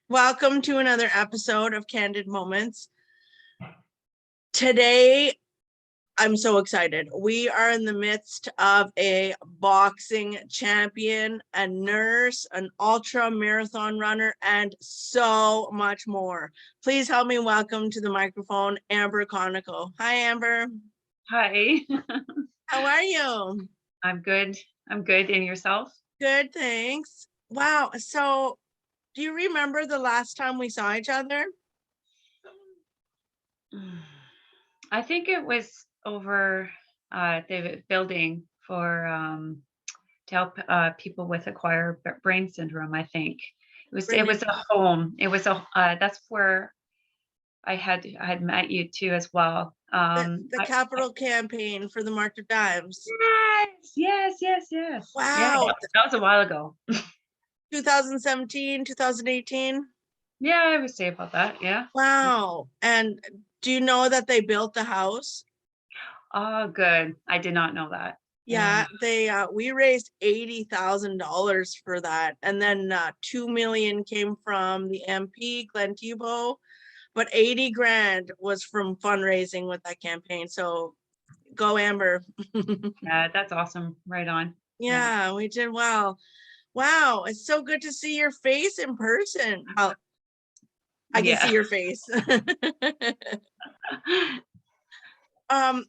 Welcome to another episode of Candid Moments. Today, I'm so excited. We are in the midst of a boxing champion, a nurse, an ultra marathon runner, and so much more. Please help me welcome to the microphone, Amber Konikow. Hi, Amber. Hi. How are you? I'm good. I'm good. And yourself? Good, thanks. Wow. So, do you remember the last time we saw each other? I think it was over the building for to help people with acquired brain syndrome. I think it was a home. It was a that's where I had met you too as well. The capital campaign for the March of Dimes. Yes. Yeah, Wow. that was a while ago. 2017, 2018. Yeah, I would say about that. Yeah. Wow. And do you know that they built the house? Oh, good. I did not know that. Yeah, they we raised $80,000 for that. And then 2 million came from the MP, Glenn Tebow, but 80 grand was from fundraising with that campaign. So go Amber. Yeah, that's awesome. Right on. Yeah, we did well. Wow, it's so good to see your face in person. Well, I can see your face. um,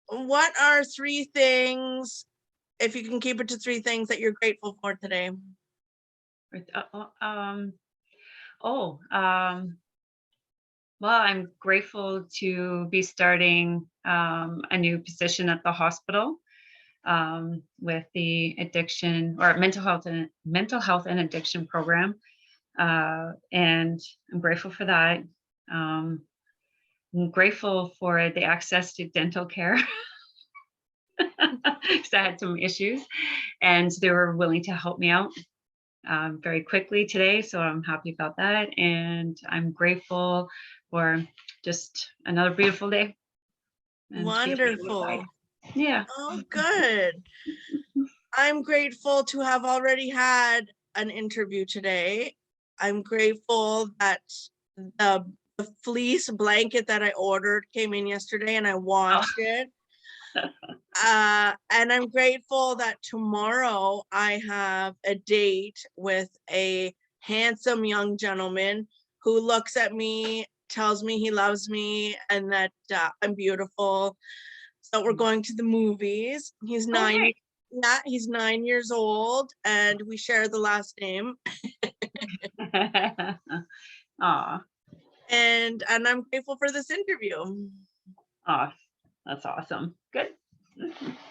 what are three things, if you can keep it to three things, that you're grateful for today? Oh, well, I'm grateful to be starting a new position at the hospital with the addiction or mental health and addiction program, and I'm grateful for that. Um, I'm grateful for the access to dental care because I had some issues, and they were willing to help me out very quickly today. So I'm happy about that. And I'm grateful for just another beautiful day. And to be Wonderful. yeah. Oh, good. I'm grateful to have already had an interview today. I'm grateful that the fleece blanket that I ordered came in yesterday and I washed it. And I'm grateful that tomorrow I have a date with a handsome young gentleman who looks at me, tells me he loves me, and that I'm beautiful. So we're going to the movies. He's nine. Okay. Yeah, he's 9 years old, and we share the last name. Aw. And I'm grateful for this interview. Aw. That's awesome. Good.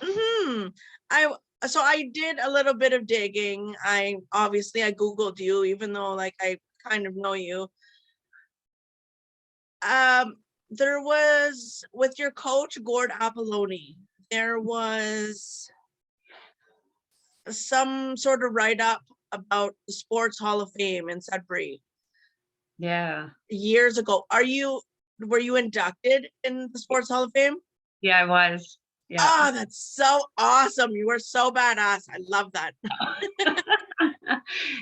Hmm. I did a little bit of digging. I Googled you, even though like I kind of know you. There was, with your coach Gord Apolloni, there was some sort of write up about the Sports Hall of Fame in Sudbury Yeah. years ago. Were you inducted in the Sports Hall of Fame? Yeah, I was. Yeah. Oh, that's so awesome. You were so badass. I love that.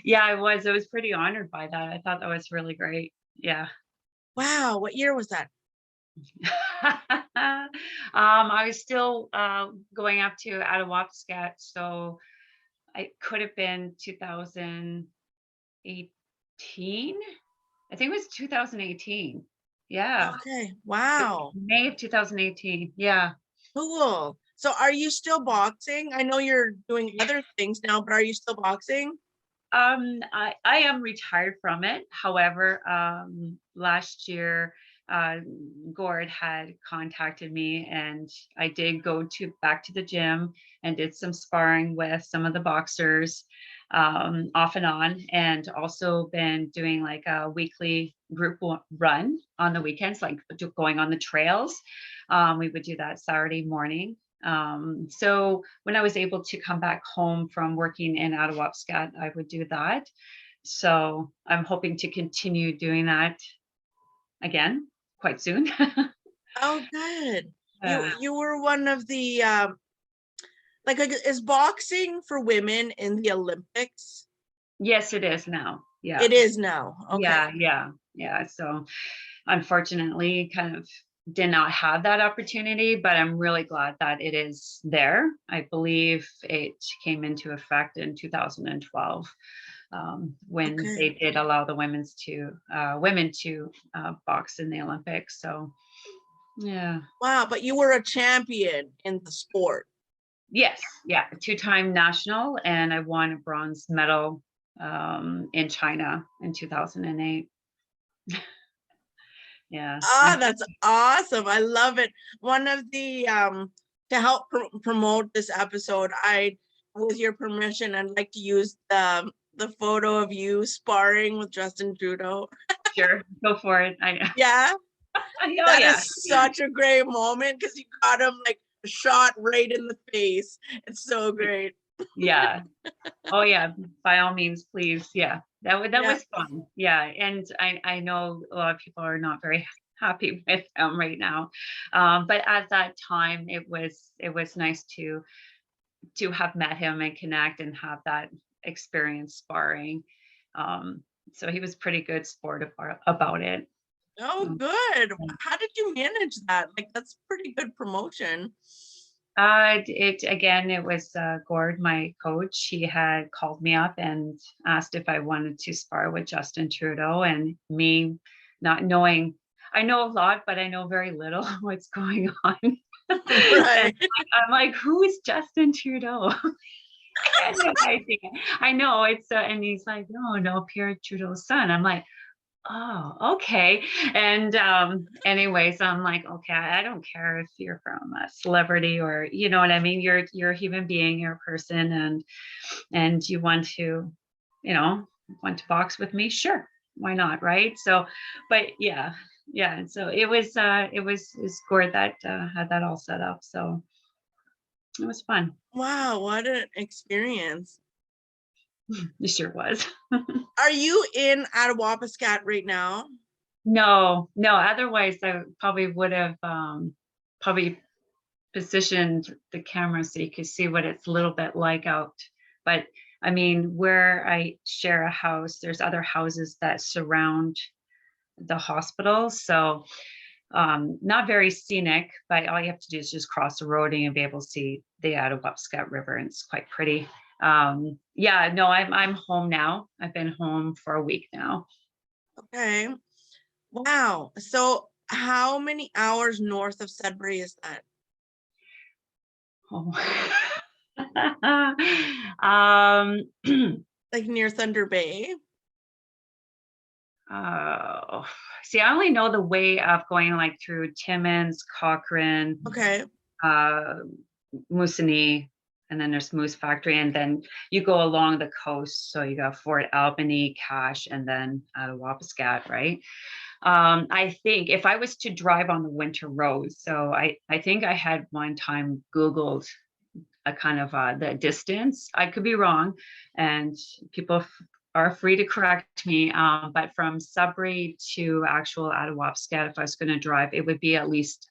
Yeah, I was. I was pretty honored by that. I thought that was really great. Yeah. Wow, what year was that? I was still going up to Attawapskat, so it could have been 2018. I think it was 2018. Yeah, Okay, wow, May of 2018. Yeah. cool. So are you still boxing? I know you're doing other things now, but are you still boxing? I am retired from it. However, last year, uh, Gord had contacted me, and I did go to back to the gym and did some sparring with some of the boxers, off and on, and also been doing like a weekly group run on the weekends, like going on the trails. We would do that Saturday morning. So when I was able to come back home from working in Attawapskat, I would do that. So I'm hoping to continue doing that again quite soon. Oh, good. Uh, You were one of the like is boxing for women in the Olympics? yes, it is now. Yeah. It is now. Okay. Yeah. So unfortunately, kind of did not have that opportunity, but I'm really glad that it is there. I believe it came into effect in 2012, when Okay. they did allow the women to box in the Olympics. So yeah. Wow, but you were a champion in the sport. Yes, yeah, two-time national, and I won a bronze medal in China in 2008. Yeah, Ah, that's awesome. I love it. One of the to help promote this episode, I, with your permission, I'd like to use the photo of you sparring with Justin Trudeau. sure, go for it. Yeah, Oh that yeah, is such a great moment because you got him like a shot right in the face. It's so great. yeah. Oh yeah, by all means, please. Yeah, that Yeah. was fun. Yeah, and I know a lot of people are not very happy with him right now, but at that time, it was nice to have met him and connect and have that experience sparring. Um, so he was pretty good sport about it. Oh, Um, good. How did you manage that? Like, that's pretty good promotion. it again, it was Gord, my coach. He had called me up and asked if I wanted to spar with Justin Trudeau, and me not knowing, I know a lot, but I know very little what's going on. And Right. I'm like, who is Justin Trudeau? I had no idea. I know it's, and he's like, no, Pierre Trudeau's son. I'm like, oh, okay. And anyways, I'm like, okay, I don't care if you're from a celebrity or you know what I mean. You're a human being, you're a person, and you you know, want to box with me? Sure, why not, right? So, but yeah. And so it was Gord that had that all set up. So it was fun. Wow, what an experience. It sure was. Are you in Attawapiskat right now? No, otherwise I probably would have probably positioned the camera so you could see what it's a little bit like out. But I mean, where I share a house, there's other houses that surround the hospital. So not very scenic, but all you have to do is just cross the road and you'll be able to see the Attawapskat River, and it's quite pretty. Yeah, no, I'm home now. I've been home for a week now. Okay. Wow. So how many hours north of Sudbury is that? Oh. um, Like near Thunder Bay? oh, see, I only know the way of going like through Timmins, Cochrane, Okay. uh, Moosonee, and then there's Moose Factory, and then you go along the coast. So you got Fort Albany, Cache, and then Attawapiskat, right? I think if I was to drive on the winter roads, so I think I had one time Googled a kind of the distance. I could be wrong, and people are free to correct me. But from Sudbury to actual Attawapiskat, if I was going to drive, it would be at least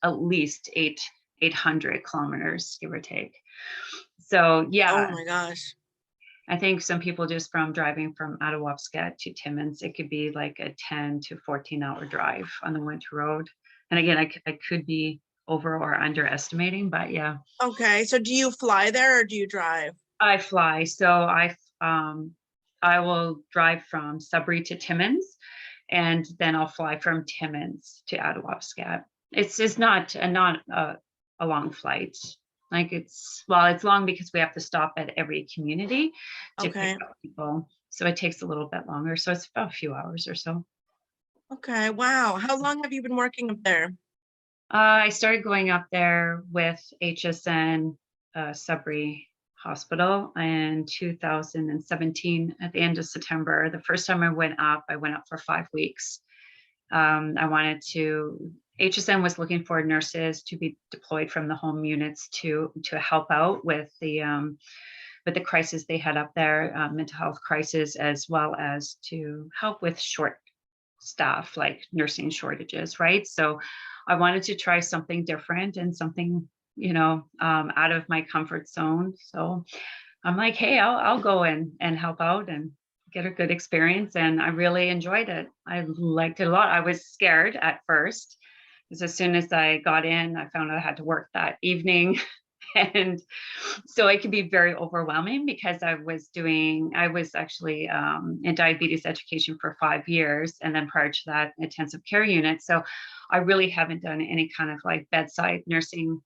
800 kilometers, give or take. So Oh yeah, my gosh. I think some people just from driving from Attawapiskat to Timmins, it could be like a 10 to 14-hour drive on the winter road. And again, I could be over or underestimating, but yeah. Okay. So do you fly there or do you drive? I fly, so I will drive from Sudbury to Timmins, and then I'll fly from Timmins to Attawapiskat. It's just not a long flight. Like it's long because we have to stop at every community to pick Okay. up people, so it takes a little bit longer. So it's about a few hours or so. Okay. Wow. How long have you been working up there? I started going up there with HSN Sudbury Hospital in 2017 at the end of September. The first time I went up for 5 weeks. I wanted to, HSN was looking for nurses to be deployed from the home units to help out with the crisis they had up there, mental health crisis, as well as to help with short staff, like nursing shortages, right? So I wanted to try something different and something, out of my comfort zone. So I'm like, hey, I'll go in and help out and get a good experience, and I really enjoyed it. I liked it a lot. I was scared at first, because as soon as I got in, I found out I had to work that evening. And so it could be very overwhelming because I was actually in diabetes education for 5 years. And then prior to that, intensive care unit. So I really haven't done any kind of like bedside nursing,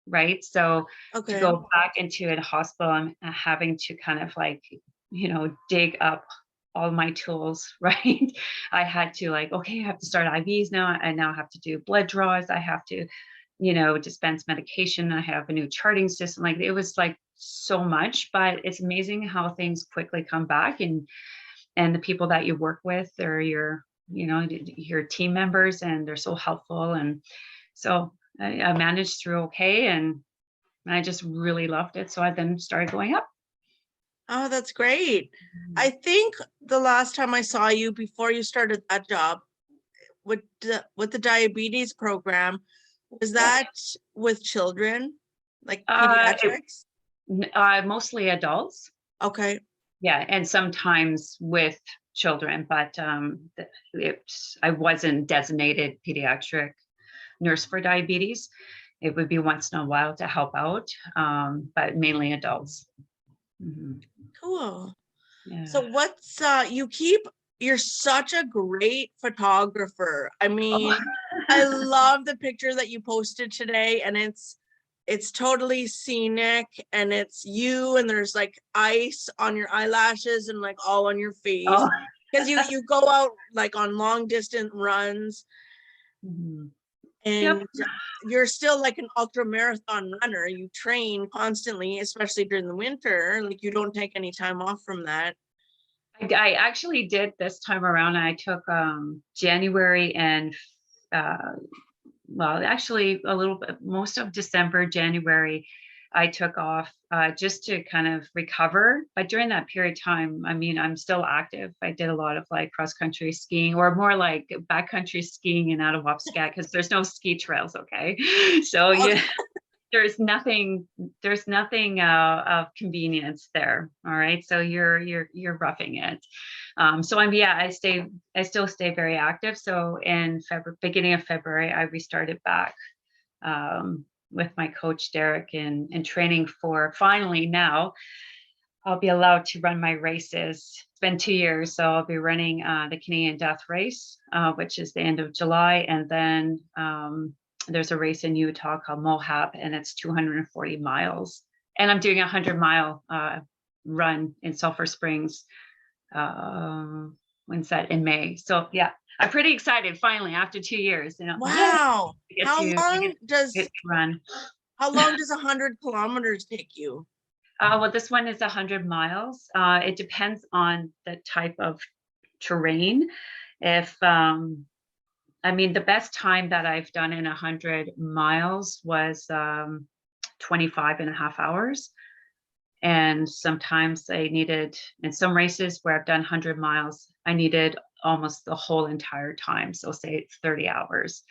right? So to Okay. go back into a hospital, I'm having to kind of like, dig up all my tools, right? I had to like, okay, I have to start IVs now. I now have to do blood draws. I have to dispense medication. I have a new charting system. Like it was like so much, but it's amazing how things quickly come back, and the people that you work with are your team members, and they're so helpful. And so I managed through okay, and I just really loved it. So I then started going up. Oh, that's great. I think the last time I saw you before you started that job with the diabetes program, was Yeah. that with children, like Uh, it- pediatrics? Mostly adults. Okay. Yeah, and sometimes with children, but I wasn't designated pediatric nurse for diabetes. It would be once in a while to help out, but mainly adults. Mhm. Cool. So Yeah. you're such a great photographer. I Oh. mean, I love the picture that you posted today, and it's totally scenic, and it's you, and there's like ice on your eyelashes and like all on your face Oh. because you go out like on long distance runs, Mhm. Yep. and you're still like an ultra marathon runner. You train constantly, especially during the winter. Like you don't take any time off from that. I actually did this time around. I took January and uh, well, actually a little bit, most of December, January, I took off just to kind of recover. But during that period of time, I mean, I'm still active. I did a lot of like cross country skiing, or more like backcountry skiing and out of Wapscat, because there's no ski trails. Okay. So Okay. yeah, there's nothing of convenience there. All right. So you're roughing it. So I still stay very active. So in beginning of February, I restarted back with my coach Derek, and training for, finally now I'll be allowed to run my races. It's been 2 years, so I'll be running the Canadian Death Race, which is the end of July, and then there's a race in Utah called Mohab, and it's 240 miles. And I'm doing a 100-mile run in Sulphur Springs. When's that? In May. So yeah, I'm pretty excited. Finally, after 2 years, yay! Wow. I get to run. How long does 100 kilometers take you? Well, this one is 100 miles. It depends on the type of terrain. If I mean, the best time that I've done in 100 miles was 25 and a half hours. And sometimes I needed, in some races where I've done 100 miles, I needed almost the whole entire time. So say it's 30 hours.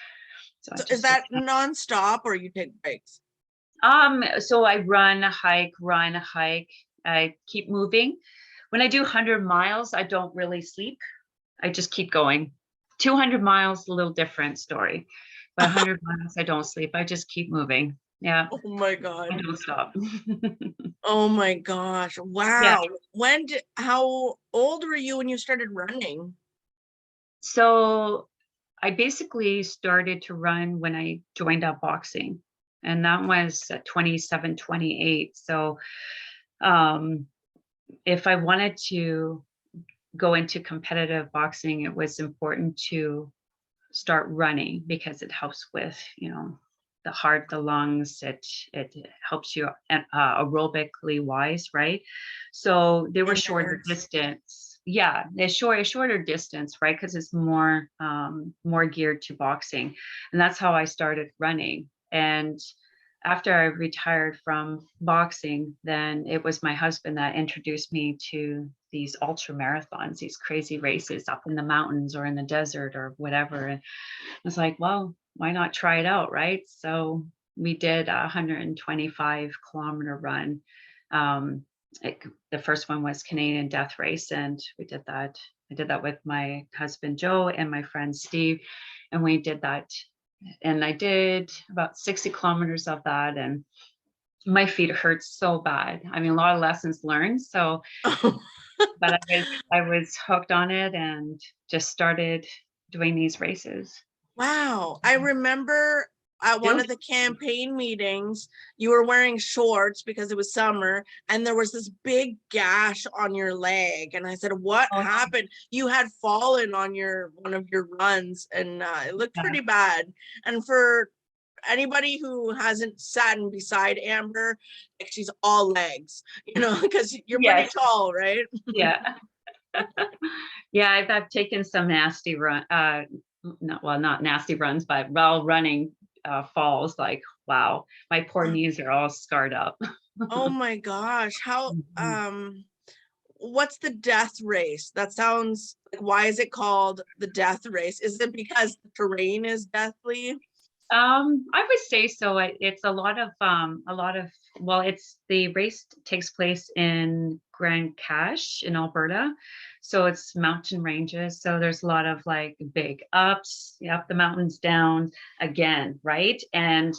So I So is just that nonstop or you take breaks? So I run, hike, run, hike. I keep moving. When I do 100 miles, I don't really sleep. I just keep going. 200 miles, a little different story. But 100 miles, I don't sleep. I just keep moving. Yeah, Oh my I God. don't stop. Oh my gosh. Yeah. Wow. How old were you when you started running? So I basically started to run when I joined up boxing, and that was at 27, 28. So um, if I wanted to go into competitive boxing, it was important to start running because it helps with, the heart, the lungs. It helps you aerobically wise, right? So they were shorter Endurance. distance. Yeah, it's a shorter distance, right? Because it's more geared to boxing, and that's how I started running. And after I retired from boxing, then it was my husband that introduced me to these ultra marathons, these crazy races up in the mountains or in the desert or whatever. And I was like, well, why not try it out, right? So we did a 125-kilometer run. like the first one was Canadian Death Race, and we did that. I did that with my husband Joe and my friend Steve, and we did that. And I did about 60 kilometers of that, and my feet hurt so bad. I mean, a lot of lessons learned. So, but I was hooked on it and just started doing these races. Wow. I remember at It one was of the campaign meetings, you were wearing shorts because it was summer, and there was this big gash on your leg. And I said, "What oh, happened?" You had fallen on your one of your runs, and it looked yeah, pretty bad. And for anybody who hasn't sat in beside Amber, like she's all legs, because you're pretty yes, tall, right? yeah. Yeah, I've taken some nasty run, not well, not nasty runs, but while running falls. Like, wow, my poor knees are all scarred up. Oh my gosh. How Mhm. what's the death race? That sounds like, why is it called the death race? Is it because the terrain is deathly? I would say so. It's a lot of, well, it's the race takes place in Grand Cache in Alberta. So it's mountain ranges. So there's a lot of like big ups, up the mountains, down again, right? And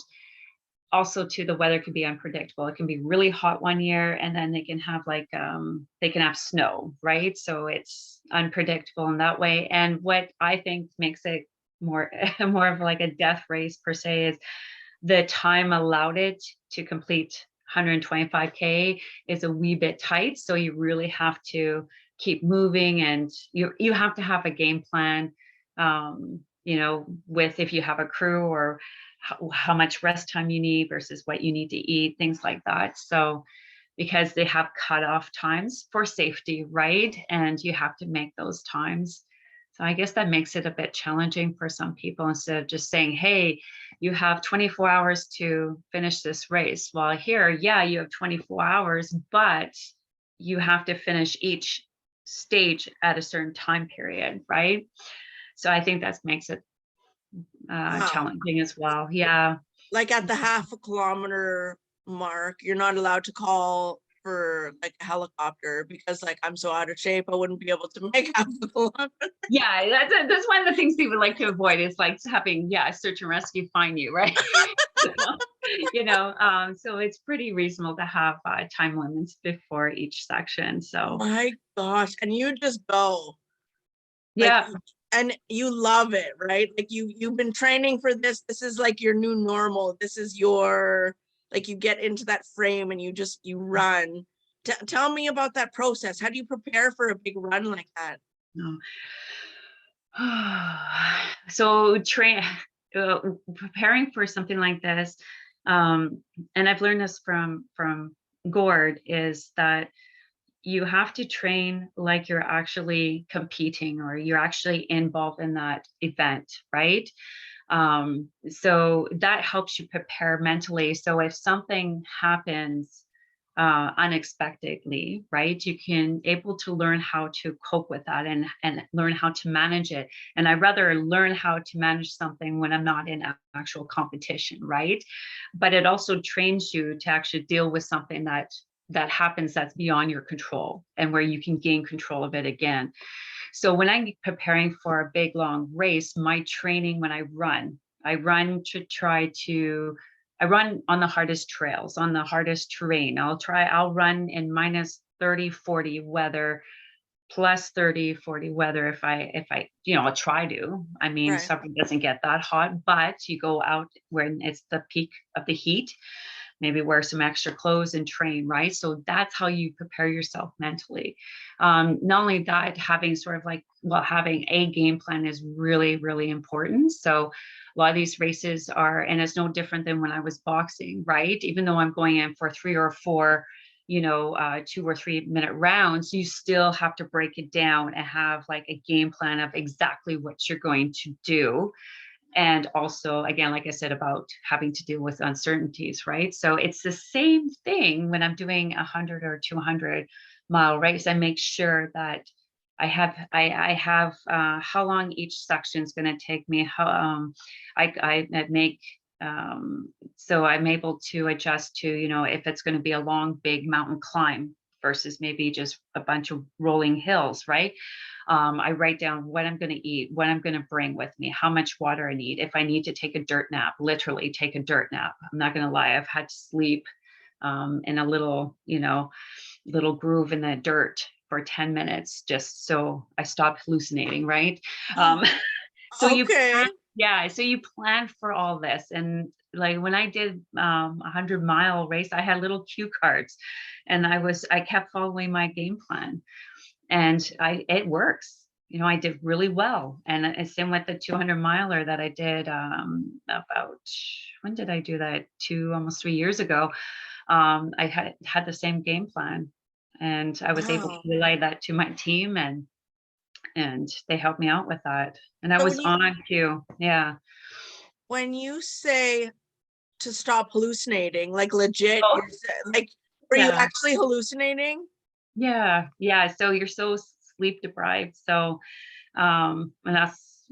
also too, the weather can be unpredictable. It can be really hot one year, and then they can have snow, right? So it's unpredictable in that way. And what I think makes it more more of like a death race per se is the time allowed it to complete 125K is a wee bit tight. So you really have to keep moving, and you have to have a game plan, with if you have a crew, or how much rest time you need versus what you need to eat, things like that. So because they have cutoff times for safety, right? And you have to make those times. So I guess that makes it a bit challenging for some people, instead of just saying, hey, you have 24 hours to finish this race. Well, here, yeah, you have 24 hours, but you have to finish each stage at a certain time period, right? So I think that makes it Wow. challenging as well. Yeah. Like at the half a kilometer mark, you're not allowed to call for like a helicopter because like I'm so out of shape, I wouldn't be able to make half a kilometer. Yeah, that's one of the things people like to avoid is like having, yeah, search and rescue find you, right? So it's pretty reasonable to have time limits before each section. So My gosh. And you just go. Like, yeah, and you love it, right? Like you've been training for this. This is like your new normal. This is your, like, you get into that frame and you run. Tell me about that process. How do you prepare for a big run like that? no. So uh, preparing for something like this, and I've learned this from Gord, is that you have to train like you're actually competing or you're actually involved in that event, right? So that helps you prepare mentally. So if something happens unexpectedly, right, you can able to learn how to cope with that, and learn how to manage it. And I rather learn how to manage something when I'm not in actual competition, right? But it also trains you to actually deal with something that happens that's beyond your control, and where you can gain control of it again. So when I'm preparing for a big long race, my training when I run to try to I run on the hardest trails, on the hardest terrain. I'll run in minus 30, 40 weather, plus 30, 40 weather if I, I'll try to. I mean, Right. summer doesn't get that hot, but you go out when it's the peak of the heat, maybe wear some extra clothes and train, right? So that's how you prepare yourself mentally. Not only that, having sort of like, well, having a game plan is really, really important. So a lot of these races are, and it's no different than when I was boxing, right? Even though I'm going in for 3 or 4, 2 or 3 minute rounds, you still have to break it down and have like a game plan of exactly what you're going to do. And also, again, like I said, about having to deal with uncertainties, right? So it's the same thing when I'm doing 100 or 200 mile race. I make sure that I have how long each section is going to take me. How I make so I'm able to adjust to, if it's going to be a long, big mountain climb, versus maybe just a bunch of rolling hills, right? I write down what I'm going to eat, what I'm going to bring with me, how much water I need. If I need to take a dirt nap, literally take a dirt nap. I'm not going to lie, I've had to sleep in a little, little groove in the dirt for 10 minutes just so I stop hallucinating, right? Um, so you Okay. plan, yeah, so you plan for all this. And like when I did 100-mile race, I had little cue cards and I kept following my game plan and it works. I did really well. And same with the 200 miler that I did about, when did I do that? Almost 3 years ago. I had the same game plan and I was able to Wow. relay that to my team and they helped me out with that. And I So was on cue. Yeah. when you say to stop hallucinating, like legit, Oh, like, were you yeah. actually hallucinating? Yeah. Yeah. So you're so sleep deprived. So and that's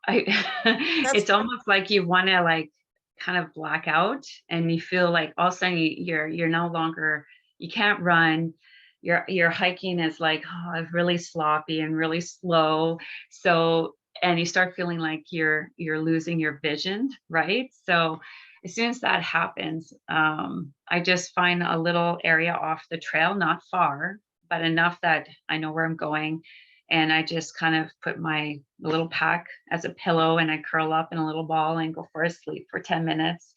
I That's it's almost like you want to like kind of black out and you feel like all of a sudden you're no longer, you can't run. Your hiking is like, oh, really sloppy and really slow. So and you start feeling like you're losing your vision, right? So as soon as that happens, I just find a little area off the trail, not far, but enough that I know where I'm going, and I just kind of put my little pack as a pillow and I curl up in a little ball and go for a sleep for 10 minutes.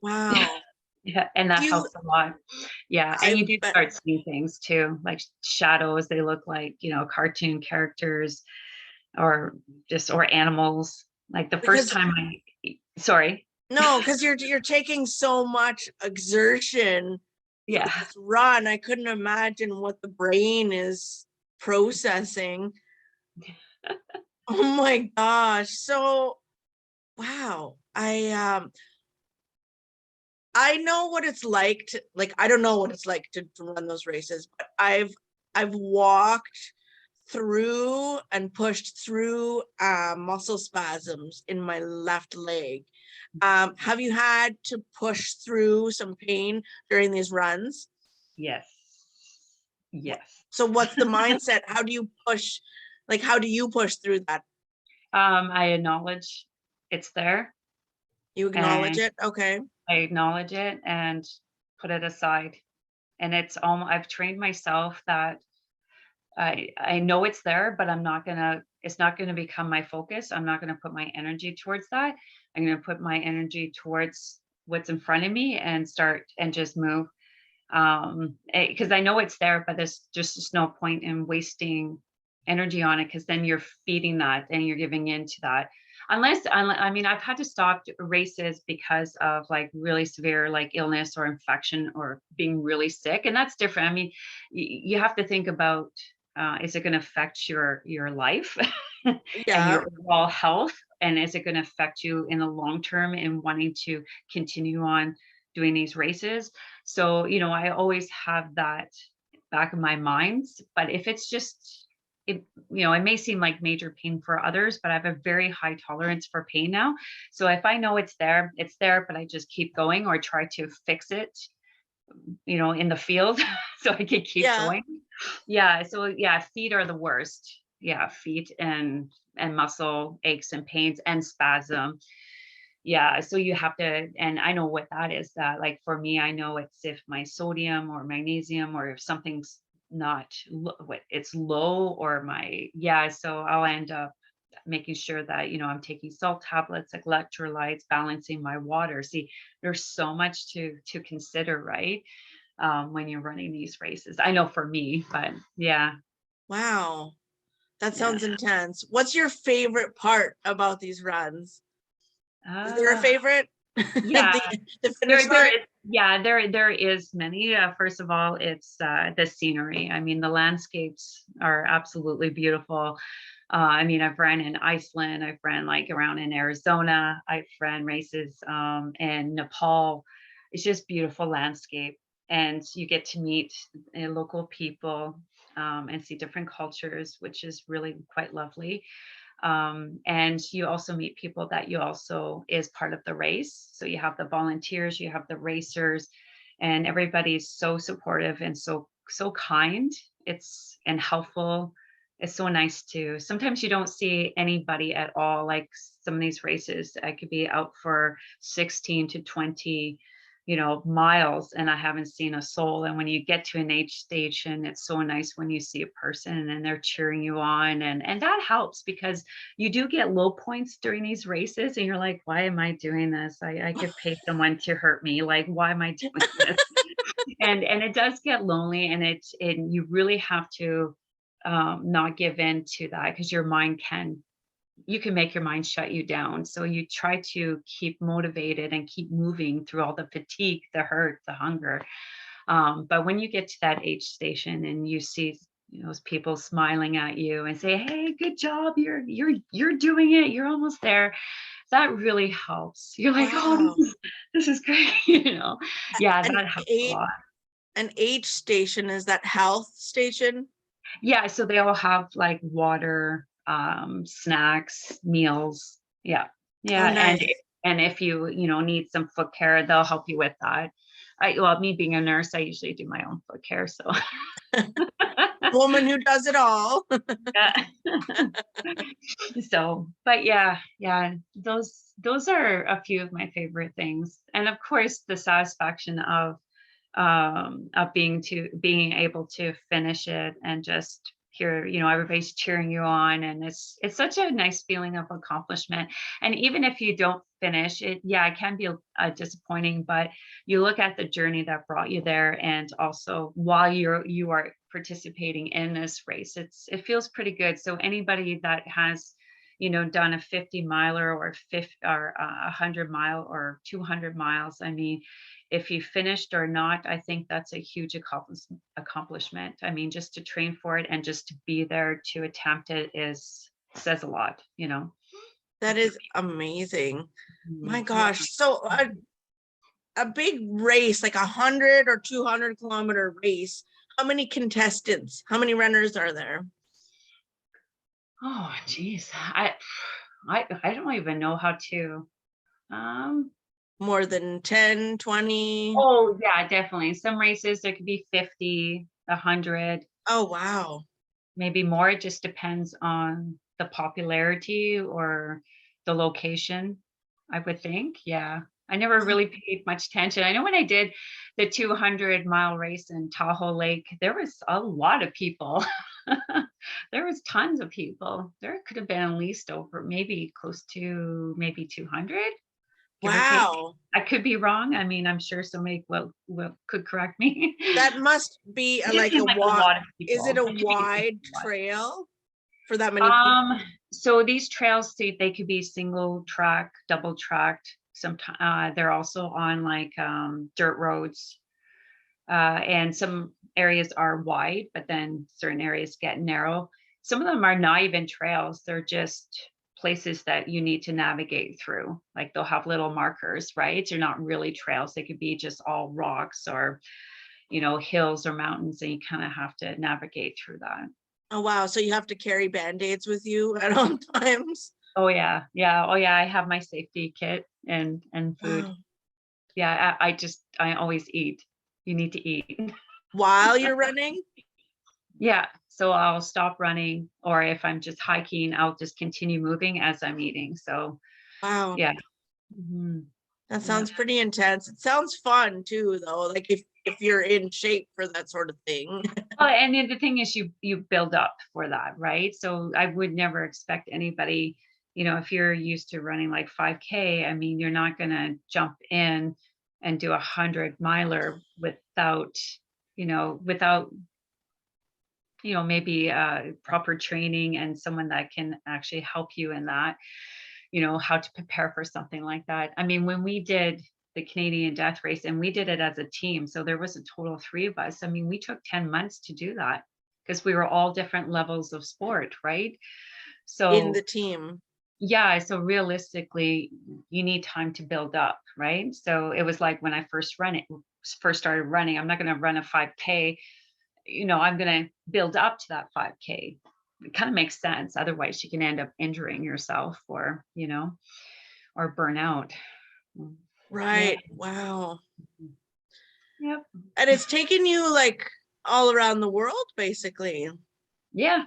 wow. Yeah, and that You, helps a lot. Yeah, and I you do bet start seeing things too, like shadows. They look like, cartoon characters or or animals. Like the first because time sorry. no, because you're taking so much exertion for Yeah. this run. I couldn't imagine what the brain is processing. Oh my gosh. So wow. I know what it's like to, like, I don't know what it's like to run those races, but I've walked through and pushed through muscle spasms in my left leg. Have you had to push through some pain during these runs? Yes. Yes. So what's the mindset? How do you push, like, how do you push through that? I acknowledge it's there You acknowledge and it? Okay. I acknowledge it and put it aside. And I've trained myself that I know it's there, but it's not gonna become my focus. I'm not gonna put my energy towards that. I'm gonna put my energy towards what's in front of me and start and just move. Because I know it's there, but there's just no point in wasting energy on it because then you're feeding that and you're giving in to that. I mean, I've had to stop races because of like really severe like illness or infection or being really sick, and that's different. I mean, you have to think about, is it going to affect your life and Yeah. your overall health, and is it going to affect you in the long term in wanting to continue on doing these races? So, I always have that back of my mind. But if it's just, it may seem like major pain for others, but I have a very high tolerance for pain now. So if I know it's there, but I just keep going or try to fix it, in the field so I could keep Yeah. going. Yeah. So yeah, feet are the worst. Yeah, feet and muscle aches and pains and spasm. Yeah, so you have to, and I know what that is. That like for me, I know it's if my sodium or magnesium or if something's not what it's low or yeah, so I'll end up making sure that I'm taking salt tablets, like electrolytes, balancing my water. See, there's so much to consider, right? When you're running these races. I know for me, but yeah, Wow. That yeah. sounds intense. What's your favorite part about these runs? Is there a Uh, favorite? yeah, The finish there line? is, yeah, there is many. First of all, it's the scenery. I mean, the landscapes are absolutely beautiful. I mean, I've ran in Iceland, I've ran like around in Arizona, I've ran races in Nepal. It's just beautiful landscape, and you get to meet local people and see different cultures, which is really quite lovely. And you also meet people that you also is part of the race. So you have the volunteers, you have the racers, and everybody's so supportive and so so kind. And helpful. It's so nice too. Sometimes you don't see anybody at all. Like some of these races, I could be out for 16 to 20, miles, and I haven't seen a soul. And when you get to an aid station, it's so nice when you see a person and they're cheering you on, and that helps because you do get low points during these races, and you're like, why am I doing this? I could pay someone to hurt me. Like, why am I doing this? And it does get lonely, and you really have to not give in to that, because you can make your mind shut you down. So you try to keep motivated and keep moving through all the fatigue, the hurt, the hunger. But when you get to that aid station and you see those people smiling at you and say, hey, good job, you're doing it, you're almost there, that really helps. You're like, oh, Wow. this is great. Yeah, An that helps a aid lot. an aid station, is that health station? Yeah, so they all have like water, snacks, meals. Yeah. Oh, Yeah, nice. and if you need some foot care, they'll help you with that. Me being a nurse, I usually do my own foot care, so Woman who does it all. yeah. So, but yeah, those are a few of my favorite things. And of course, the satisfaction of being able to finish it and just hear everybody's cheering you on, and it's such a nice feeling of accomplishment. And even if you don't finish it, yeah, it can be disappointing, but you look at the journey that brought you there, and also while you are participating in this race, it feels pretty good. So anybody that has done a 50 miler or 50 or 100 mile or 200 miles, I mean, if you finished or not, I think that's a huge accomplishment. I mean, just to train for it and just to be there to attempt it says a lot. That is amazing. My Yeah. gosh. So a big race, like 100 or 200 kilometer race. How many contestants? How many runners are there? Oh, geez. I don't even know how to. Um. More than 10, 20? Oh, yeah, definitely. Some races there could be 50, 100. Oh, wow. Maybe more. It just depends on the popularity or the location, I would think. Yeah. I never Oh, really paid much attention. I know when I did the 200-mile race in Tahoe Lake, there was a lot of people. There was tons of people. There could have been at least over maybe close to maybe 200, give or take. wow. I could be wrong. I mean, I'm sure somebody will could correct me. That must be It just like seemed like a lot of is it people. a To me, it seemed wide like a lot. trail for that many people? So these trails, they could be single track, double tracked. Sometimes they're also on like dirt roads, and some areas are wide, but then certain areas get narrow. Some of them are not even trails; they're just places that you need to navigate through. Like they'll have little markers, right? They're not really trails; they could be just all rocks or hills or mountains, and you kind of have to navigate through that. Oh, wow. So you have to carry band-aids with you at all times? Oh yeah, yeah. Oh yeah, I have my safety kit and food. Wow. Yeah, I always eat. You need to eat. While you're running? Yeah, so I'll stop running, or if I'm just hiking, I'll just continue moving as I'm eating. So Wow. yeah. Mhm. That Yeah. sounds pretty intense. It sounds fun too, though. Like if you're in shape for that sort of thing. Well, and then the thing is you build up for that, right? So I would never expect anybody, if you're used to running like 5K, I mean, you're not gonna jump in and do 100 miler without maybe proper training and someone that can actually help you in that, how to prepare for something like that. I mean, when we did the Canadian Death Race, and we did it as a team, so there was a total of 3 of us. I mean, we took 10 months to do that because we were all different levels of sport, right? In the So team. yeah, so realistically, you need time to build up, right? So it was like when I first started running, I'm not going to run a 5K, I'm going to build up to that 5K. It kind of makes sense. Otherwise, you can end up injuring yourself or burn out. Mm. Yeah. Right. Wow. Yep. And it's taken you like all around the world, basically. Yeah.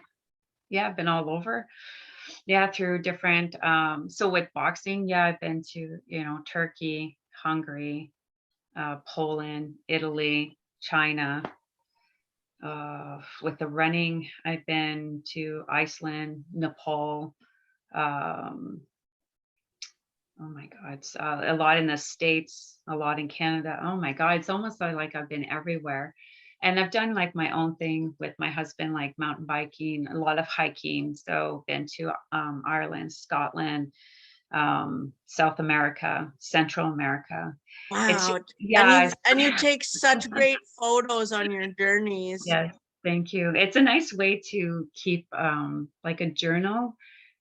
Yeah, I've been all over. Yeah, through different, so with boxing, yeah, I've been to, Turkey, Hungary, Poland, Italy, China. With the running, I've been to Iceland, Nepal, um, oh my God, a lot in the States, a lot in Canada. Oh my God, it's almost like I've been everywhere. And I've done like my own thing with my husband, like mountain biking, a lot of hiking. So been to Ireland, Scotland, South America, Central America. It's Wow. And yeah, you take such great photos on your journeys. yes, thank you. It's a nice way to keep like a journal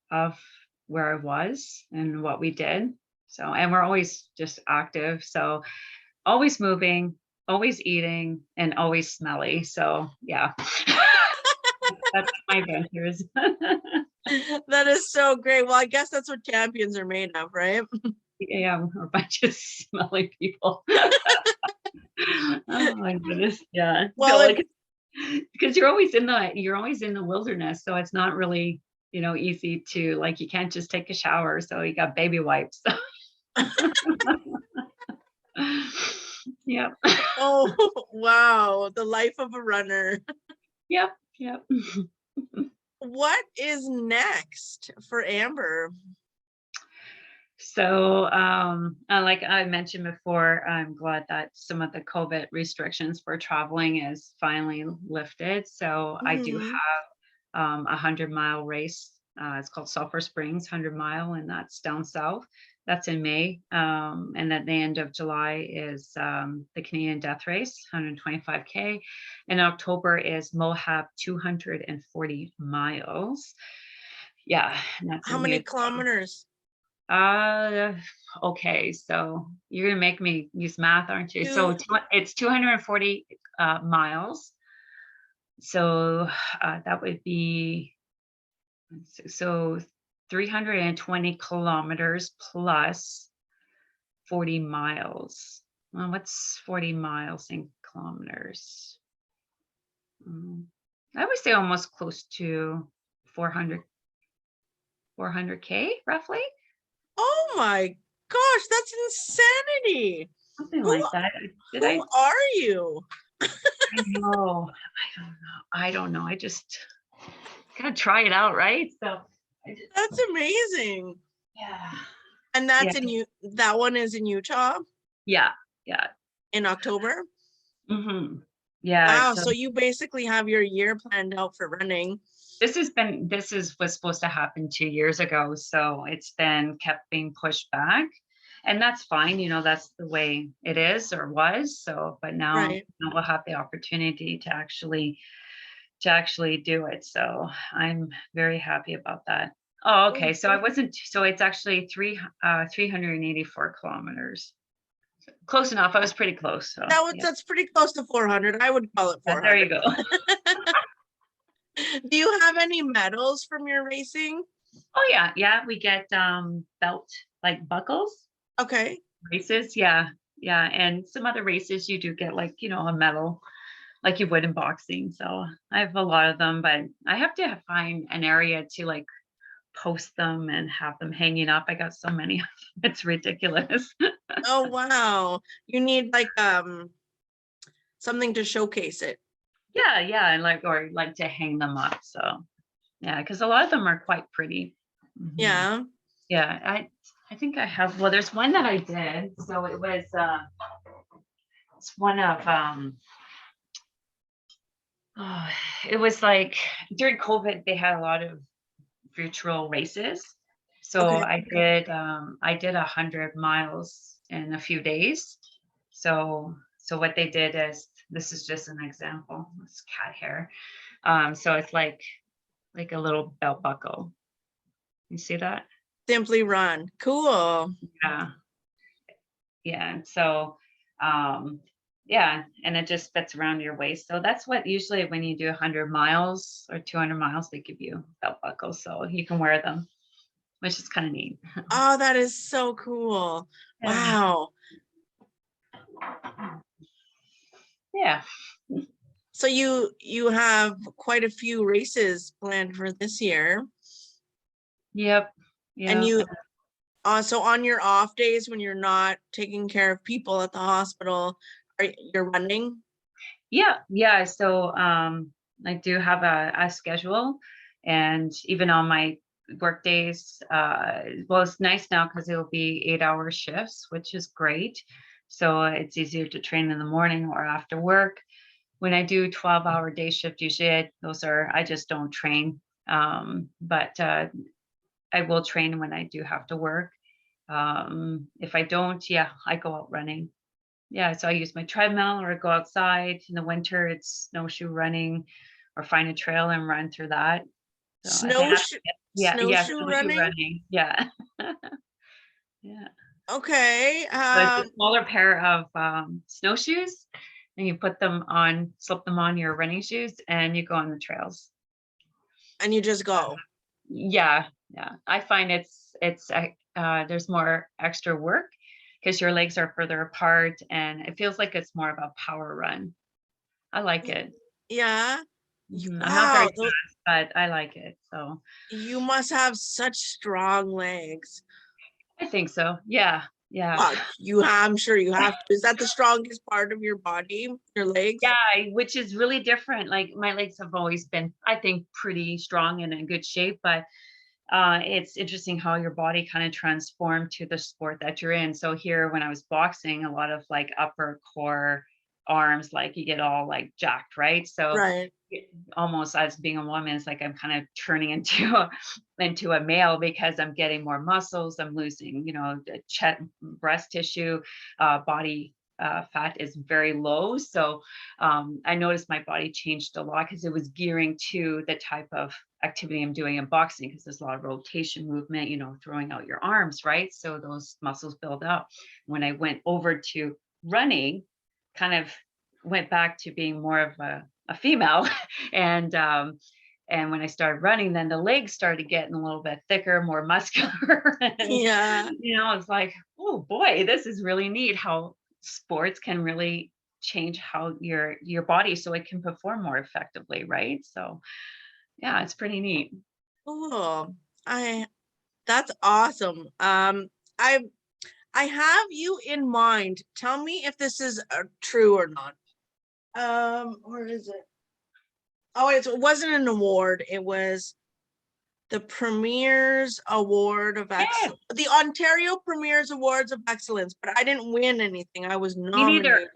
of where I was and what we did. So, and we're always just active. So, always moving, always eating, and always smelly. So, yeah, that's my adventures. That is so great. Well, I guess that's what champions are made of, right? Yeah, we're a bunch of smelly people. Oh my goodness. Yeah. So, Well, like, because you're always in the wilderness, so it's not really, easy to like you can't just take a shower. So you got baby wipes. Yep. oh, wow. The life of a runner. Yep. Yep. What is next for Amber? So, like I mentioned before, I'm glad that some of the COVID restrictions for traveling is finally lifted. So I do Mhm. have a 100-mile race. It's called Sulphur Springs 100 mile, and that's down south. That's in May. And at the end of July is the Canadian Death Race, 125K. In October is Moab 240 miles. Yeah, and that's How in many Utah. kilometers? Uh, okay, so you're gonna make me use math, aren't you? So Two. it's 240 miles. So that would be so 320 kilometers plus 40 miles. Well, what's 40 miles in kilometers? I would say almost close to 400, 400K roughly, Oh my gosh, that's insanity. something Who like that. Did who I? are you? I know. I don't know. I don't know. I just gotta try it out, right? So I just, That's amazing. yeah, And yeah, that's in you. That one is in Utah yeah, yeah. in October. Yeah. Wow. So So you basically have your year planned out for running. this was supposed to happen 2 years ago. So it's been kept being pushed back. And that's fine, that's the way it is or was. So, but now, Right. we'll have the opportunity to actually do it. So I'm very happy about that. Oh, okay. So I wasn't, so it's actually 384 kilometers. Close enough. I was pretty close. So yeah. That's pretty close to 400. I would call it There you 400. go. Do you have any medals from your racing? Oh yeah. Yeah. We get belt like buckles Okay. races. Yeah. Yeah. And some other races you do get like, a medal like you would in boxing. So I have a lot of them, but I have to find an area to like post them and have them hanging up. I got so many of them. It's ridiculous. Oh wow. You need like something to showcase it. Yeah, yeah, and like or like to hang them up. So yeah, because a lot of them are quite pretty. Mhm. Yeah. Yeah, I think I have. Well, there's one that I did. So it was it's one of oh, it was like during COVID they had a lot of virtual races. So Okay. I did 100 miles in a few days. So what they did is this is just an example. It's cat hair. So it's like a little belt buckle. You see that? Simply run. Cool. Yeah. Yeah. And so yeah, and it just fits around your waist. So that's what usually when you do 100 miles or 200 miles, they give you belt buckles so you can wear them, which is kind of neat. Oh, that is so cool. Yeah. Wow. Yeah. So you have quite a few races planned for this year, Yep. and Yeah. you so on your off days when you're not taking care of people at the hospital, you're running? Yeah. Yeah. So I do have a schedule, and even on my work days, well, it's nice now because it'll be 8-hour shifts, which is great. So it's easier to train in the morning or after work. When I do 12-hour day shift, usually I just don't train. But I will train when I do have to work. If I don't, yeah, I go out running. Yeah, so I use my treadmill or I go outside. In the winter, it's snowshoe running or find a trail and run through that. So I think that's Snowshoe it. Yeah, yeah, snowshoe snowshoe running? running. Yeah. Yeah. Okay. So it's a smaller pair of snowshoes, and you put them on, slip them on your running shoes, and you go on the trails. And you just go. Yeah, yeah. I find there's more extra work because your legs are further apart, and it feels like it's more of a power run. I like Y- it. Yeah. I'm not very Wow, fast, but I like it. So you must have such strong legs. I think so. Yeah, yeah. Well, I'm sure you have to. Is that the strongest part of your body, your legs? Yeah, which is really different. Like my legs have always been, I think, pretty strong and in good shape, but it's interesting how your body kind of transformed to the sport that you're in. So here, when I was boxing, a lot of like upper core arms, like you get all like jacked, right? So Right. almost as being a woman, it's like I'm kind of turning into into a male because I'm getting more muscles. I'm losing, the chest, breast tissue, body. Fat is very low. So I noticed my body changed a lot because it was gearing to the type of activity I'm doing in boxing because there's a lot of rotation movement, throwing out your arms, right? So those muscles build up. When I went over to running, kind of went back to being more of a female and when I started running, then the legs started getting a little bit thicker, more muscular. And Yeah. it's like, oh boy, this is really neat how sports can really change how your body so it can perform more effectively, right? So yeah, it's pretty neat. Oh, I that's awesome. I I have you in mind. Tell me if this is true or not. Where is it? Oh, it wasn't an award. It was the Premier's Award of Yeah, Excellence, the Ontario Premier's Awards of Excellence, but I didn't win anything. I was me neither. nominated.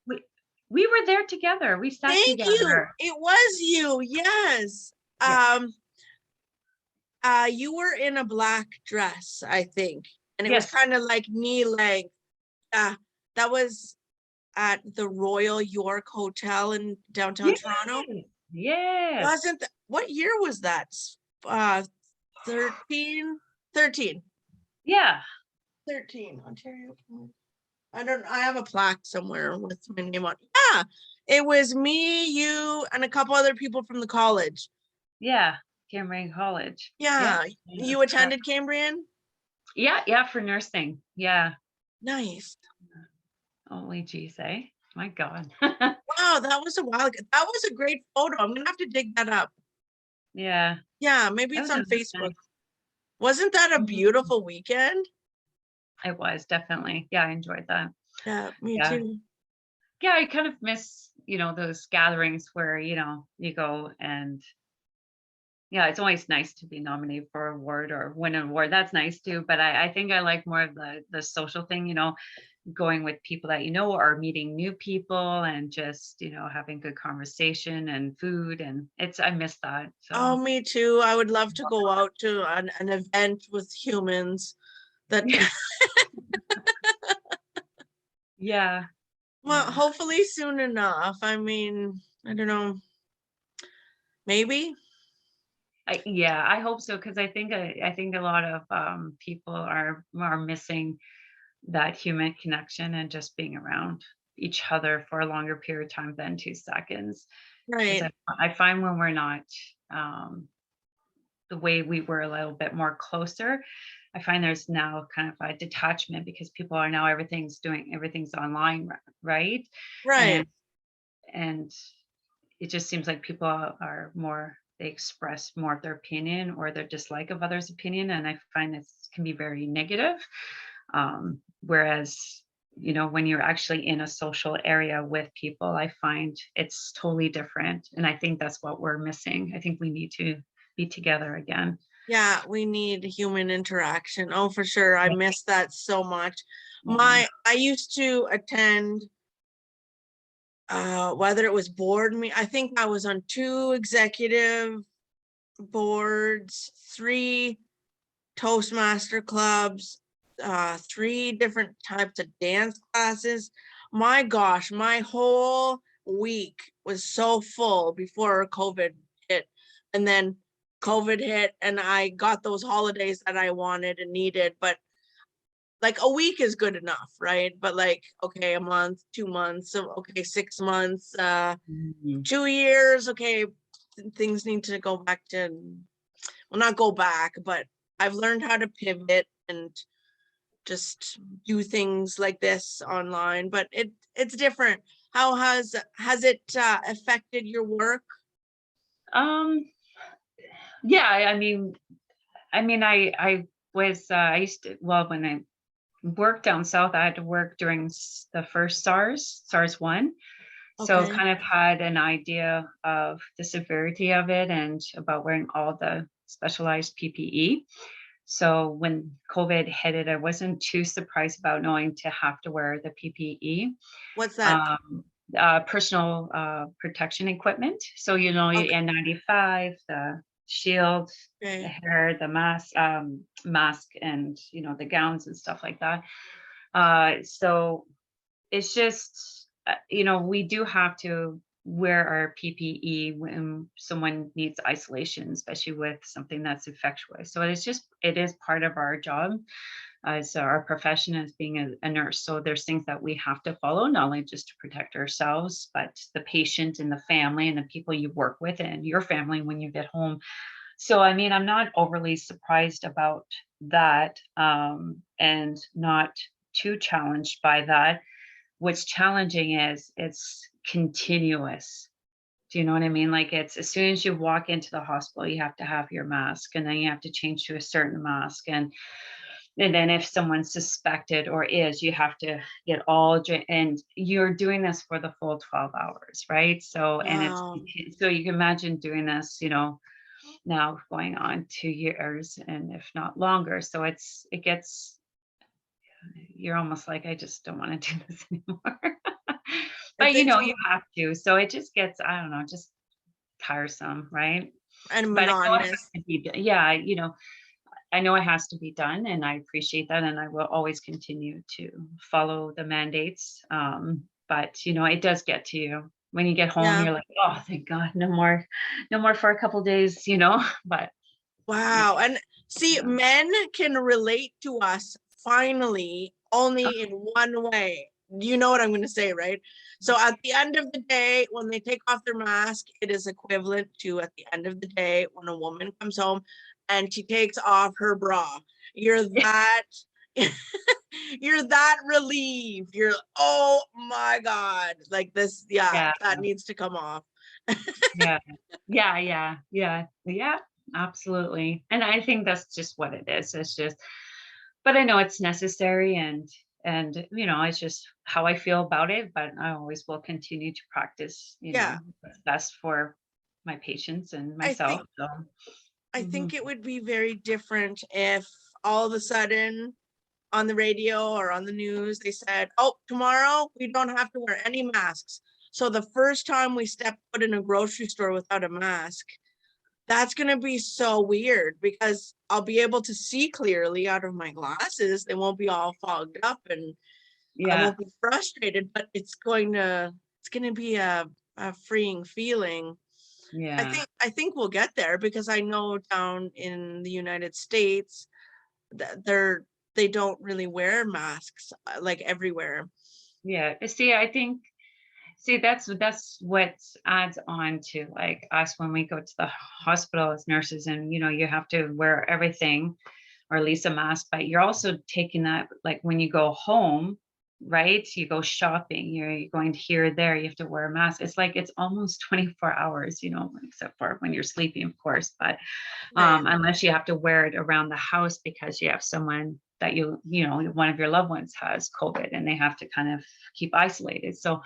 We, we were there together. We sat Thank you. together. It was you. Yes. Yeah. You were in a black dress, I think, and it was Yes. kind of like knee length. That was at the Royal York Hotel in downtown Yes. Toronto. Yes. Wasn't that, what year was that? Uh, 13, 13, Yeah. 13, Ontario. I have a plaque somewhere with my name on. Yeah, it was me, you, and a couple other people from the college. Yeah. Cameron College. Yeah. Yeah, Yeah, you that's correct. attended Cambrian? Yeah. Yeah. For nursing. Yeah. Nice. Holy geez, eh? My God. Wow, that was a while ago. That was a great photo. I'm gonna have to dig that up. Yeah. Yeah, maybe That it's was a on nice Facebook. night. Wasn't that a Mhm. beautiful weekend? It was definitely. Yeah, I enjoyed that. Yeah, me Yeah. too. Yeah, I kind of miss, those gatherings where, you go and yeah, it's always nice to be nominated for an award or win an award. That's nice too. But I think I like more of the social thing, going with people that or meeting new people and just, having good conversation and food. And I miss that. Oh, So me too. I would love to go out to an event with humans that, yeah. well, Yeah. hopefully soon enough. I mean, I don't know, maybe. Yeah, I hope so because I think a lot of people are missing that human connection and just being around each other for a longer period of time than 2 seconds. Because Right, I find when we're not um, the way we were a little bit more closer, I find there's now kind of a detachment because people are now everything's online, right? right. And and it just seems like people are more, they express more of their opinion or their dislike of others' opinion, and I find this can be very negative. Whereas, when you're actually in a social area with people, I find it's totally different. And I think that's what we're missing. I think we need to be together again. Yeah, we need human interaction. Oh, for sure. I miss that so much. Yeah. I used to attend, whether it was board me, I think I was on 2 executive boards, 3 Toastmaster clubs, 3 different types of dance classes. My gosh, my whole week was so full before COVID hit. And then COVID hit and I got those holidays that I wanted and needed. But like a week is good enough, right? But like, okay, a month, 2 months, so okay, 6 months, Mhm. 2 years, okay, things need to go back to, well, not go back, but I've learned how to pivot and just do things like this online, but it's different. How has it affected your work? Um, yeah, I was, I used to, well, when I worked down south, I had to work during the first SARS 1. So Okay. kind of had an idea of the severity of it and about wearing all the specialized PPE. So when COVID hit it, I wasn't too surprised about knowing to have to wear the PPE, What's that? um, personal protection equipment. So, your Okay. N95, the shield, the hair, the mask, and the gowns and stuff like that. So it's just, we do have to wear our PPE when someone needs isolation, especially with something that's infectious. So it is part of our job as our profession as being a nurse. So there's things that we have to follow, not only just to protect ourselves, but the patient and the family and the people you work with and your family when you get home. So, I'm not overly surprised about that, and not too challenged by that. What's challenging is it's continuous. Do you know what I mean? Like, it's as soon as you walk into the hospital, you have to have your mask, and then you have to change to a certain mask, and then if someone's suspected or is, you have to get and you're doing this for the full 12 hours, right? So, and Wow. so you can imagine doing this, now going on 2 years, and if not longer. So it gets, you're almost like, I just don't want to do this anymore. It's But it's you have to. So it just gets, I don't know, just tiresome, right? and But I know it has monotonous. to be done. Yeah, I know it has to be done, and I appreciate that, and I will always continue to follow the mandates. But it does get to you. When you get home, Yeah. you're like, oh, thank God, no more, no more for a couple days. But yeah, Wow. And see, yeah. men can relate to us finally only in one way. You know what I'm going to say, right? So at the end of the day, when they take off their mask, it is equivalent to at the end of the day when a woman comes home and she takes off her bra. You're that you're that relieved. You're, oh my God. Like this, yeah, Yeah, that needs to come off. yeah, yeah, absolutely. And I think that's just what it is. It's just, but I know it's necessary, and it's just how I feel about it. But I always will continue to practice, Yeah. what's best for my patients and I myself. think So, I mhm. think it would be very different if all of a sudden on the radio or on the news they said, "Oh, tomorrow we don't have to wear any masks." So the first time we step foot in a grocery store without a mask, that's going to be so weird because I'll be able to see clearly out of my glasses. They won't be all fogged up and I Yeah, won't be frustrated, but it's going to be a freeing feeling. yeah, I think we'll get there because I know down in the United States that they don't really wear masks like everywhere. yeah. See, that's what adds on to like us when we go to the hospital as nurses, and you have to wear everything or at least a mask, but you're also taking that like when you go home. right? You go shopping, you're going here or there, you have to wear a mask. It's like it's almost 24 hours, except for when you're sleeping, of course, but Right. unless you have to wear it around the house because you have someone that one of your loved ones has COVID and they have to kind of keep isolated. So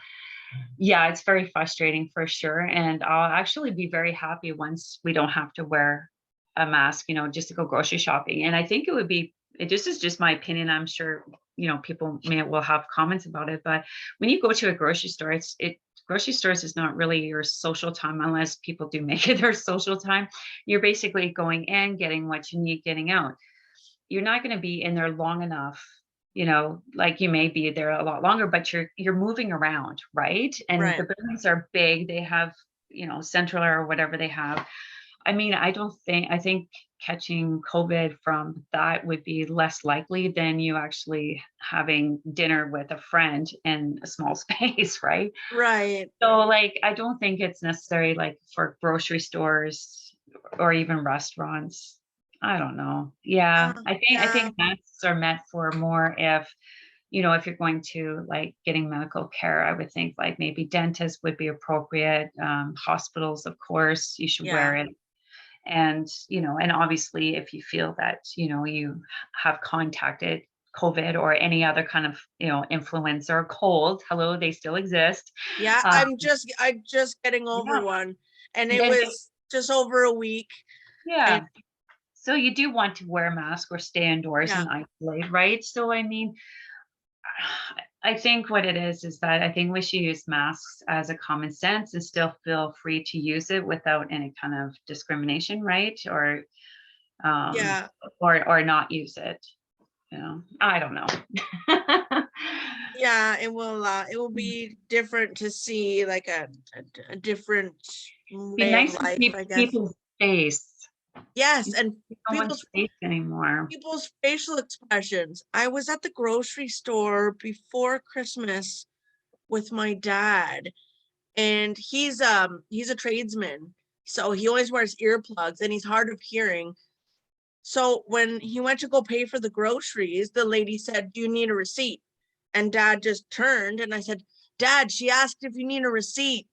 yeah, it's very frustrating for sure. And I'll actually be very happy once we don't have to wear a mask, just to go grocery shopping. And I think this is just my opinion. I'm sure, people will have comments about it, but when you go to a grocery store, grocery stores is not really your social time unless people do make it their social time. You're basically going in, getting what you need, getting out. You're not going to be in there long enough, like you may be there a lot longer, but you're moving around, right? And Right. the buildings are big. They have, central air or whatever they have. I mean, I think catching COVID from that would be less likely than you actually having dinner with a friend in a small space, right? Right. So like I don't think it's necessary like for grocery stores or even restaurants. I don't know. Yeah, I Yeah. think masks are meant for more if you're going to like getting medical care. I would think like maybe dentists would be appropriate. Hospitals, of course, you should wear Yeah. it. And and obviously if you feel that you have contacted COVID or any other kind of influenza or cold, hello, they still exist. Yeah. um, I'm just getting over yeah, one, and it then was just over a week. And yeah, so you do want to wear a mask or stay indoors yeah. and isolate, right? So I mean, I think what it is that I think we should use masks as a common sense and still feel free to use it without any kind of discrimination, right? Um, Yeah. or not use it. I don't know. Yeah, it will be different to see like a different Be way of nice to life, see I guess. people's face. Yes, You and don't see someone's people's face anymore. people's facial expressions. I was at the grocery store before Christmas with my dad, and he's a tradesman, so he always wears earplugs and he's hard of hearing. So when he went to go pay for the groceries, the lady said, "Do you need a receipt?" And dad just turned and I said, "Dad, she asked if you need a receipt."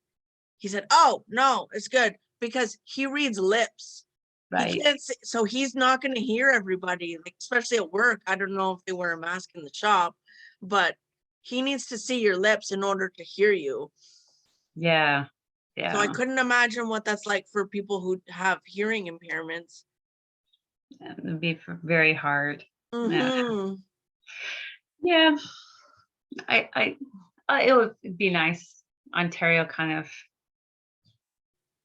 He said, "Oh, no, it's good," because he reads lips. He Right. can't see, so he's not going to hear everybody, like especially at work. I don't know if they wear a mask in the shop, but he needs to see your lips in order to hear you. Yeah. So I Yeah. couldn't imagine what that's like for people who have hearing impairments. It'd be very hard. Yeah. Mm-hmm. Yeah. It would be nice. Ontario kind of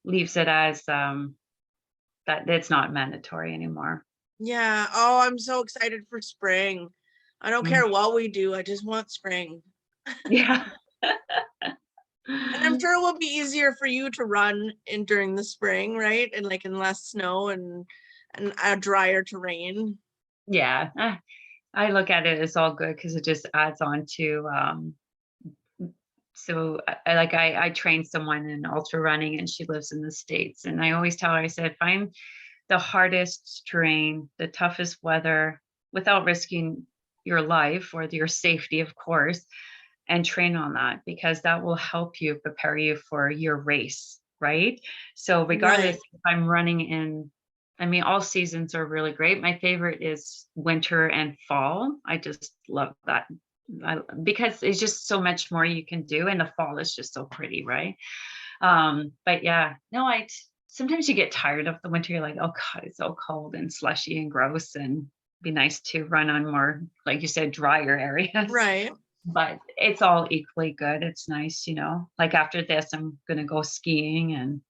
leaves it as that it's not mandatory anymore. Yeah. Oh, I'm so excited for spring. I don't Mm. care what we do. I just want spring. Yeah. And I'm sure it will be easier for you to run in during the spring, right? And like in less snow and a drier terrain. Yeah. I look at it as all good because it just adds on to so I trained someone in ultra running and she lives in the States. And I always tell her, I said, find the hardest terrain, the toughest weather without risking your life or your safety, of course, and train on that because that will help you prepare you for your race, right? So regardless Right. if I'm running in, I mean, all seasons are really great. My favorite is winter and fall. I just love that. Because it's just so much more you can do, and the fall is just so pretty, right? But yeah, no, I sometimes you get tired of the winter. You're like, oh God, it's so cold and slushy and gross, and be nice to run on more, like you said, drier areas. Right. But it's all equally good. It's nice, like after this, I'm gonna go skiing and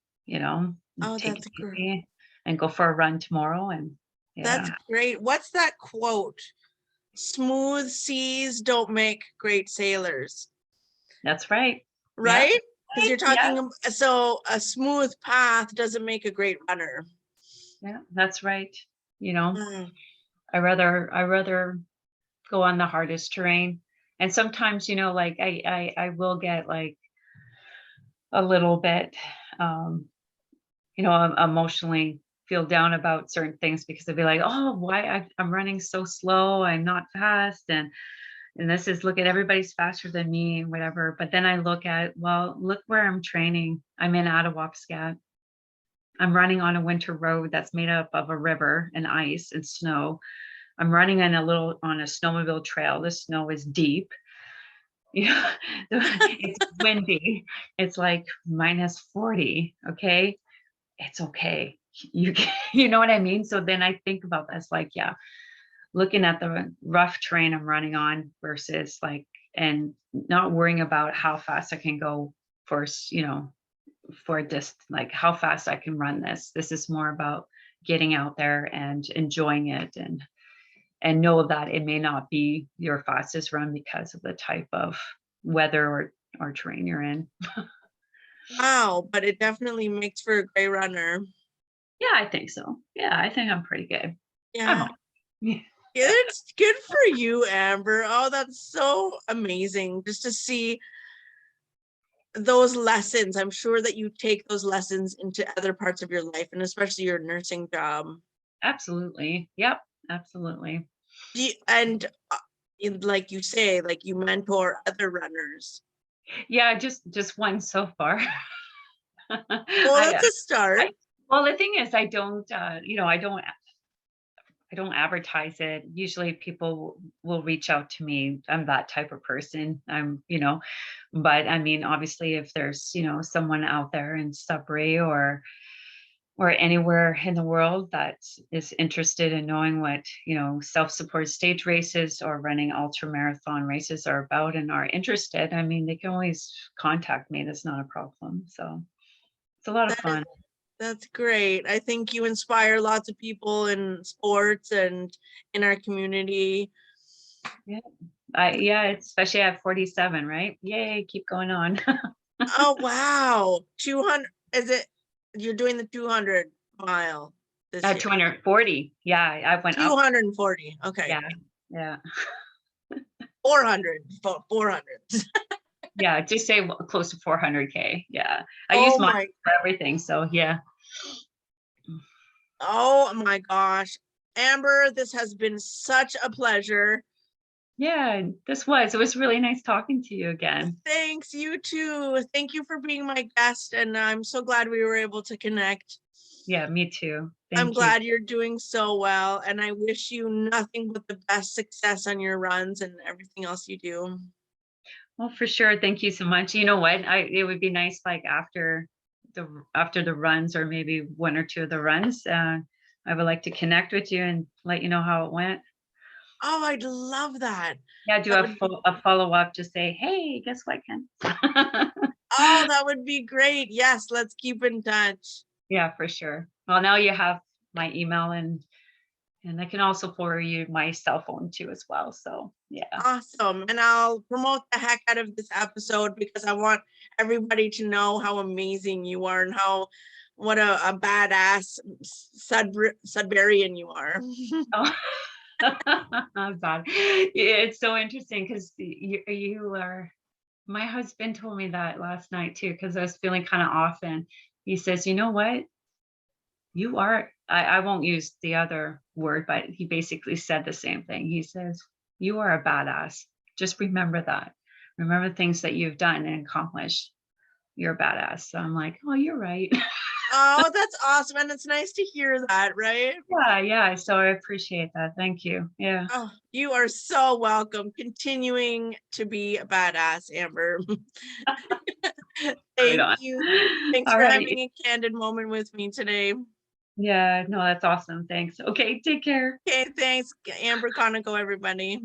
Oh, take it that's great. easy and go for a run tomorrow. And That's yeah, great. What's that quote? Smooth seas don't make great sailors, that's right. Yeah, right? Because you're yeah, talking, so a smooth path doesn't make a great runner. yeah, that's right. You know, Mm. I rather go on the hardest terrain. And sometimes, like I will get like a little bit, um, emotionally feel down about certain things because I'd be like, oh, why I'm running so slow, I'm not fast. And, and this is, look at, everybody's faster than me, whatever. But then I look at, well, look where I'm training. I'm in Attawapskat. I'm running on a winter road that's made up of a river and ice and snow. I'm running on a snowmobile trail. The snow is deep. Yeah, it's windy. It's like minus 40. Okay. It's okay. You know what I mean? So then I think about this, like, yeah, looking at the rough terrain I'm running on versus like, and not worrying about how fast I can go for, for just like how fast I can run this. This is more about getting out there and enjoying it, and know that it may not be your fastest run because of the type of weather or terrain you're in. Wow, but it definitely makes for a great runner. Yeah, I think so. Yeah, I think I'm pretty good. I'm Yeah. all- yeah. It's good for you, Amber. Oh, that's so amazing just to see those lessons. I'm sure that you take those lessons into other parts of your life, and especially your nursing job. Absolutely. Yep. Absolutely. And like you say, like you mentor other runners. Yeah, just one so far. Well, I, that's a start. I well, the thing is, I don't advertise it. Usually people will reach out to me. I'm that type of person. But I mean, obviously if there's, someone out there in Sudbury or anywhere in the world that is interested in knowing what, self-support stage races or running ultra marathon races are about and are interested, I mean, they can always contact me. That's not a problem. So it's a lot of That is, fun. that's great. I think you inspire lots of people in sports and in our community. Yeah. Yeah, especially at 47, right? Yay, keep going on. Oh, wow. 200, is it, you're doing the 200 mile this year? 240. Yeah, I went up. 240. Okay. Yeah. Yeah. 400. 400. Yeah, just say close to 400K. Yeah. I use Oh mine my, for everything. So yeah. oh my gosh. Amber, this has been such a pleasure. Yeah, it was really nice talking to you again. Thanks, you too. Thank you for being my guest, and I'm so glad we were able to connect. Yeah, me too. I'm Thank you. glad you're doing so well, and I wish you nothing but the best success on your runs and everything else you do. Well, for sure. Thank you so much. You know what? It would be nice, like after the runs, or maybe one or two of the runs, I would like to connect with you and let you know how it went. Oh, I'd love that. Yeah, do That would be, a follow up. Just say, hey, guess what, Ken? oh, that would be great. Yes, let's keep in touch. Yeah, for sure. Well, now you have my email, and I can also forward you my cell phone too as well. So yeah. Awesome. And I'll promote the heck out of this episode because I want everybody to know how amazing you are and how what a badass Sudburian you are. Oh. Bad. Yeah, it's so interesting because you are. My husband told me that last night too, because I was feeling kind of off, and he says, "You know what? You are." I won't use the other word, but he basically said the same thing. He says, "You are a badass. Just remember that. Remember things that you've done and accomplished. You're a badass." So I'm like, "Oh, you're right." Oh, that's awesome. And it's nice to hear that, right? Yeah, yeah. So I appreciate that. Thank you. Yeah. Oh, you are so welcome. Continuing to be a badass, Amber. Right Thank on. you. Thanks All for right. having a candid moment with me today. Yeah, no, that's awesome. Thanks. Okay, take care. Okay, thanks, Amber Konikow, everybody.